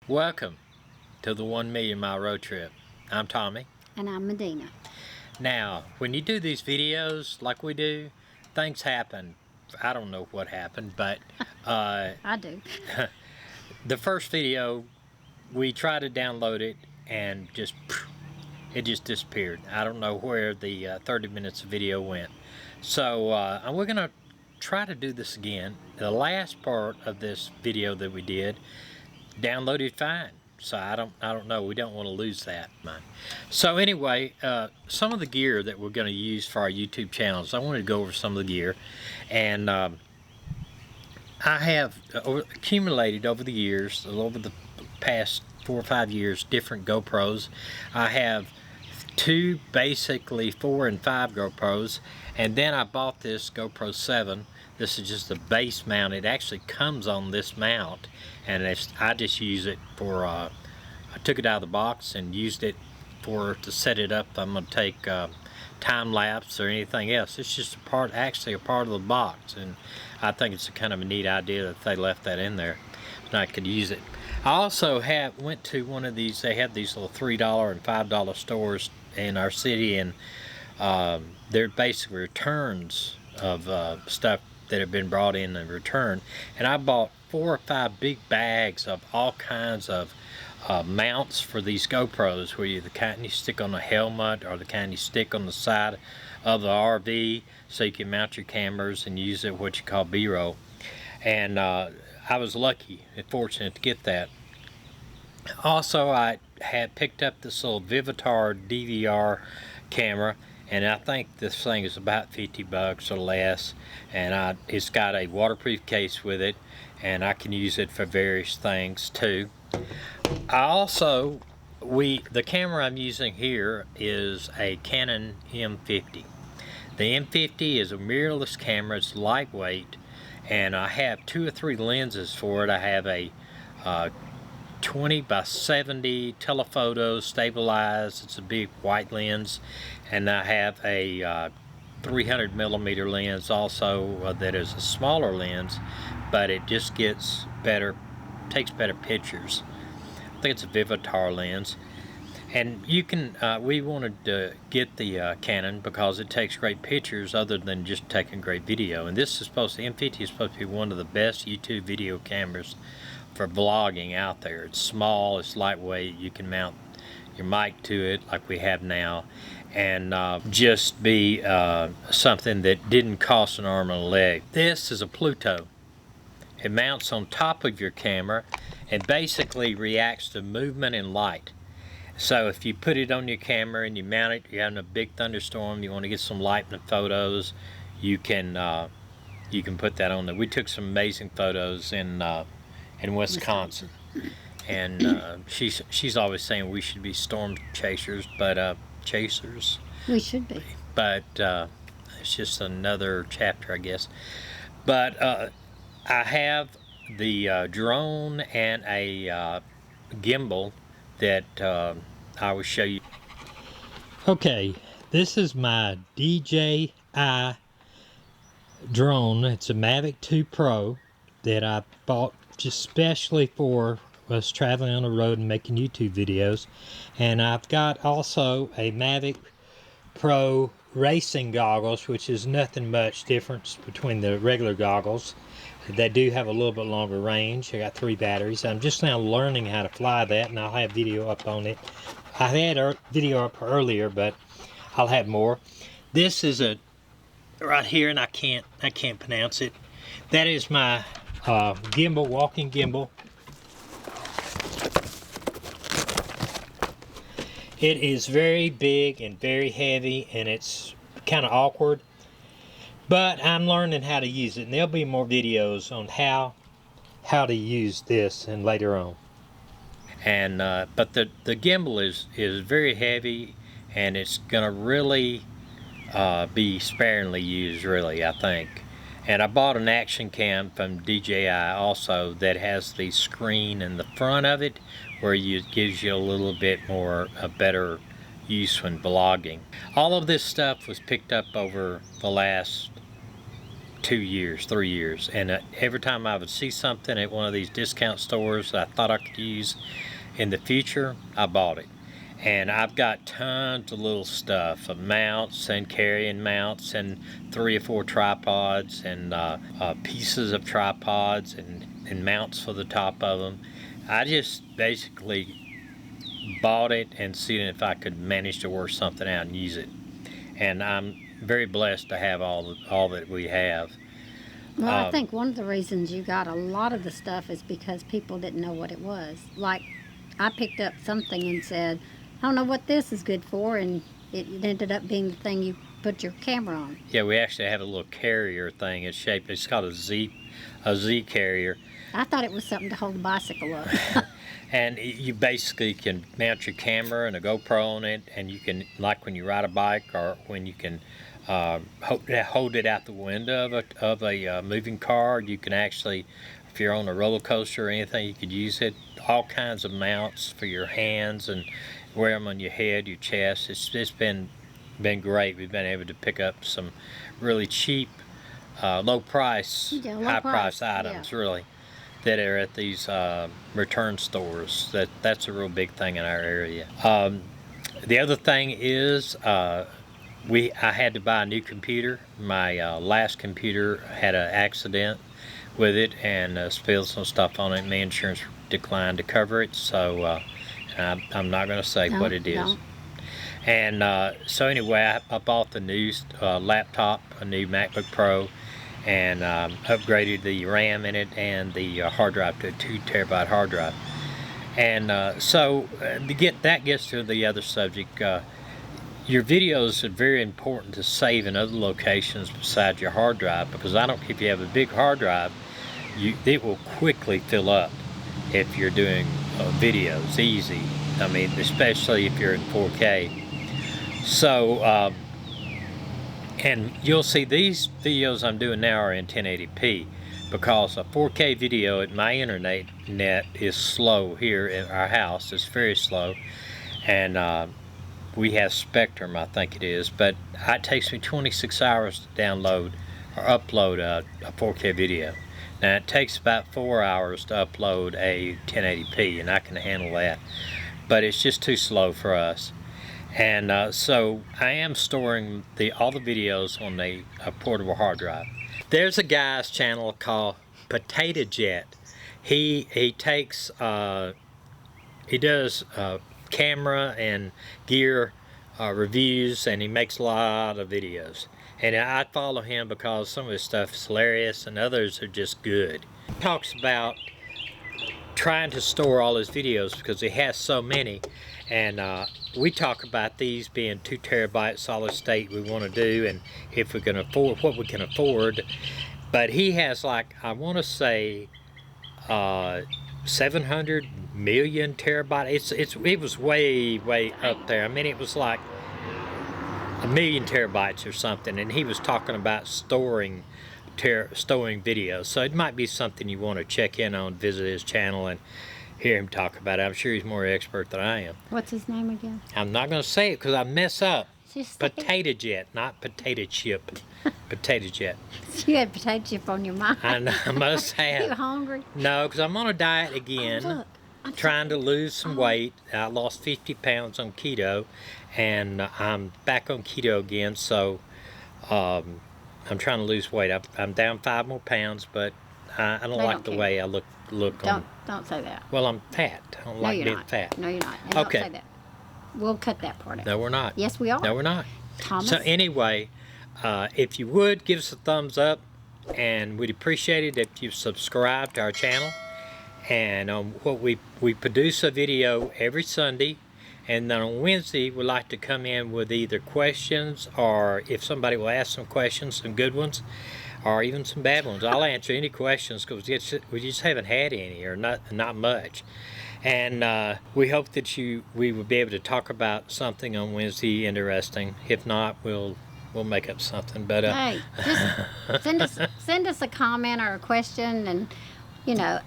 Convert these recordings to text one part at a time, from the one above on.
Welcome to the 1 Million Mile Road Trip. I'm Tommy. And I'm Meddena. Now, when you do these videos like we do, things happen. I don't know what happened, but I do. the first video, we tried to download it and it just disappeared. I don't know where the 30 minutes of video went. So we're going to try to do this again. The last part of this video that we did downloaded fine, so I don't know, we don't want to lose that. So anyway, some of the gear that we're going to use for our YouTube channels, I wanted to go over some of the gear, and I have accumulated over the years, over the past 4 or 5 years, different GoPros. I have two, basically 4 and 5 GoPros, and then I bought this GoPro 7. This is just the base mount. It actually comes on this mount, and I just use it for, I took it out of the box and used it to set it up. I'm going to take time lapse or anything else. It's just actually a part of the box, and I think it's a kind of a neat idea that they left that in there, and I could use it. I also went to one of these. They have these little $3 and $5 stores in our city, and they're basically returns of stuff that have been brought in and returned. And I bought 4 or 5 big bags of all kinds of mounts for these GoPros, where you the kind you stick on the helmet or the kind you stick on the side of the RV, so you can mount your cameras and use it what you call B-roll. And I was lucky and fortunate to get that. Also, I had picked up this little Vivitar DVR camera, and I think this thing is about 50 bucks or less, and it's got a waterproof case with it, and I can use it for various things too. I also, the camera I'm using here is a Canon M50. The M50 is a mirrorless camera. It's lightweight, and I have 2 or 3 lenses for it. I have a 20 by 70 telephoto stabilized. It's a big white lens, and I have a 300 millimeter lens also that is a smaller lens, but it just gets better, takes better pictures. I think it's a Vivitar lens. And you can, we wanted to get the Canon because it takes great pictures other than just taking great video. And this is the M50 is supposed to be one of the best YouTube video cameras for vlogging out there. It's small, it's lightweight, you can mount your mic to it like we have now, and just be something that didn't cost an arm and a leg. This is a Pluto. It mounts on top of your camera and basically reacts to movement and light. So if you put it on your camera and you mount it, you're having a big thunderstorm, you want to get some light in the photos, you can put that on there. We took some amazing photos in Wisconsin, and she's always saying we should be storm chasers, but We should be. But it's just another chapter, I guess. But I have the drone and a gimbal that I will show you. Okay, this is my DJI drone. It's a Mavic 2 Pro that I bought just specially for us traveling on the road and making YouTube videos. And I've got also a Mavic Pro racing goggles, which is nothing much difference between the regular goggles. They do have a little bit longer range. I got 3 batteries. I'm just now learning how to fly that, and I'll have video up on it. I had a video up earlier, but I'll have more. This is a right here, and I can't pronounce it. That is my gimbal, walking gimbal. It is very big and very heavy, and it's kind of awkward, but I'm learning how to use it, and there'll be more videos on how to use this and later on. And but the gimbal is very heavy, and it's gonna really be sparingly used, really, I think. And I bought an action cam from DJI also that has the screen in the front of it, where it gives you a little bit more, a better use when vlogging. All of this stuff was picked up over the last 2 years, 3 years. And every time I would see something at one of these discount stores that I thought I could use in the future, I bought it. And I've got tons of little stuff of mounts and carrying mounts and 3 or 4 tripods and pieces of tripods and mounts for the top of them. I just basically bought it and seen if I could manage to work something out and use it. And I'm very blessed to have all that we have. Well, I think one of the reasons you got a lot of the stuff is because people didn't know what it was. Like, I picked up something and said, I don't know what this is good for, and it ended up being the thing you put your camera on. Yeah, we actually have a little carrier thing. It's called a Z carrier. I thought it was something to hold the bicycle up. And you basically can mount your camera and a GoPro on it, and you can, like when you ride a bike or when you can hold it out the window of a moving car. You can actually, if you're on a roller coaster or anything, you could use it. All kinds of mounts for your hands and wear them on your head, your chest. It's been great. We've been able to pick up some really cheap, low price, high price items, really, that are at these return stores. That's a real big thing in our area. The other thing is I had to buy a new computer. My last computer had an accident with it and spilled some stuff on it. My insurance declined to cover it, so I'm not going to say what it is. Don't. And so anyway, I bought the new laptop, a new MacBook Pro, and upgraded the RAM in it and the hard drive to a 2 terabyte hard drive. And so that gets to the other subject. Your videos are very important to save in other locations besides your hard drive, because if you have a big hard drive, it will quickly fill up if you're doing videos, easy. I mean, especially if you're in 4K. So, and you'll see these videos I'm doing now are in 1080p, because a 4K video at my internet is slow here at our house. It's very slow, and we have Spectrum, I think it is, but it takes me 26 hours to download or upload a 4K video. Now it takes about 4 hours to upload a 1080p, and I can handle that, but it's just too slow for us. And so I am storing all the videos on a portable hard drive. There's a guy's channel called Potato Jet. He takes he does camera and gear reviews, and he makes a lot of videos. And I follow him because some of his stuff is hilarious and others are just good. He talks about trying to store all his videos because he has so many, and we talk about these being 2 terabyte solid state we want to do, and if we can afford what we can afford. But he has, like, I want to say 700 million terabyte. It was way up there. I mean, it was like 1 million terabytes or something, and he was talking about storing videos. So it might be something you want to check in on, visit his channel and hear him talk about it. I'm sure he's more expert than I am. What's his name again? I'm not going to say it because I mess up. Just Potato Jet, not potato chip. Potato Jet. You had potato chip on your mind. I must have. You hungry? No, because I'm on a diet again. Oh, look. I'm trying to lose some weight. I lost 50 pounds on keto, and I'm back on keto again, so I'm trying to lose weight. I'm down 5 more pounds, but I don't like the way I look. Don't say that. Well, I'm fat. I don't like being fat. No, you're not. And Okay. Don't say that. We'll cut that part out. No, we're not. Yes, we are. No, we're not. Thomas. So anyway, if you would, give us a thumbs up, and we'd appreciate it if you subscribe to our channel. And we produce a video every Sunday, and then on Wednesday we like to come in with either questions, or if somebody will ask some questions, some good ones, or even some bad ones. I'll answer any questions because we just haven't had any, or not much. And we hope that we will be able to talk about something on Wednesday interesting. If not, we'll make up something. But hey, just send us a comment or a question, and you know,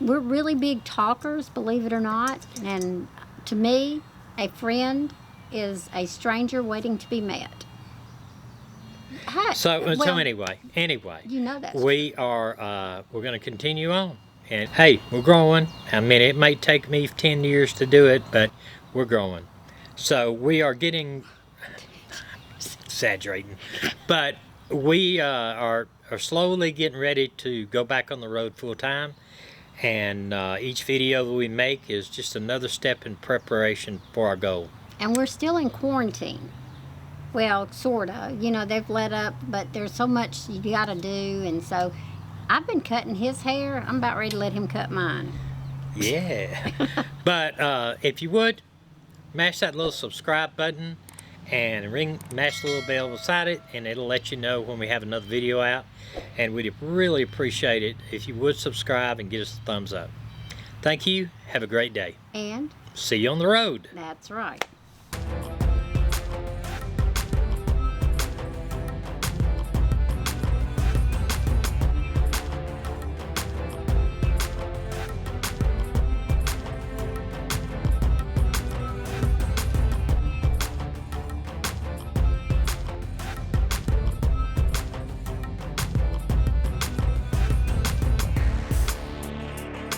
we're really big talkers, believe it or not. And to me, a friend is a stranger waiting to be met. Heck, So well, anyway, you know that's we are we're going to continue on. And hey, we're growing. I mean, it may take me 10 years to do it, but we're growing. So we are getting exaggerating, but we are slowly getting ready to go back on the road full time. And each video that we make is just another step in preparation for our goal. And we're still in quarantine. Well, sorta. You know, they've let up, but there's so much you gotta do, and so I've been cutting his hair. I'm about ready to let him cut mine. Yeah. But if you would, mash that little subscribe button and mash the little bell beside it, and it'll let you know when we have another video out. And we'd really appreciate it if you would subscribe and give us a thumbs up. Thank you. Have a great day. And See you on the road. that's right.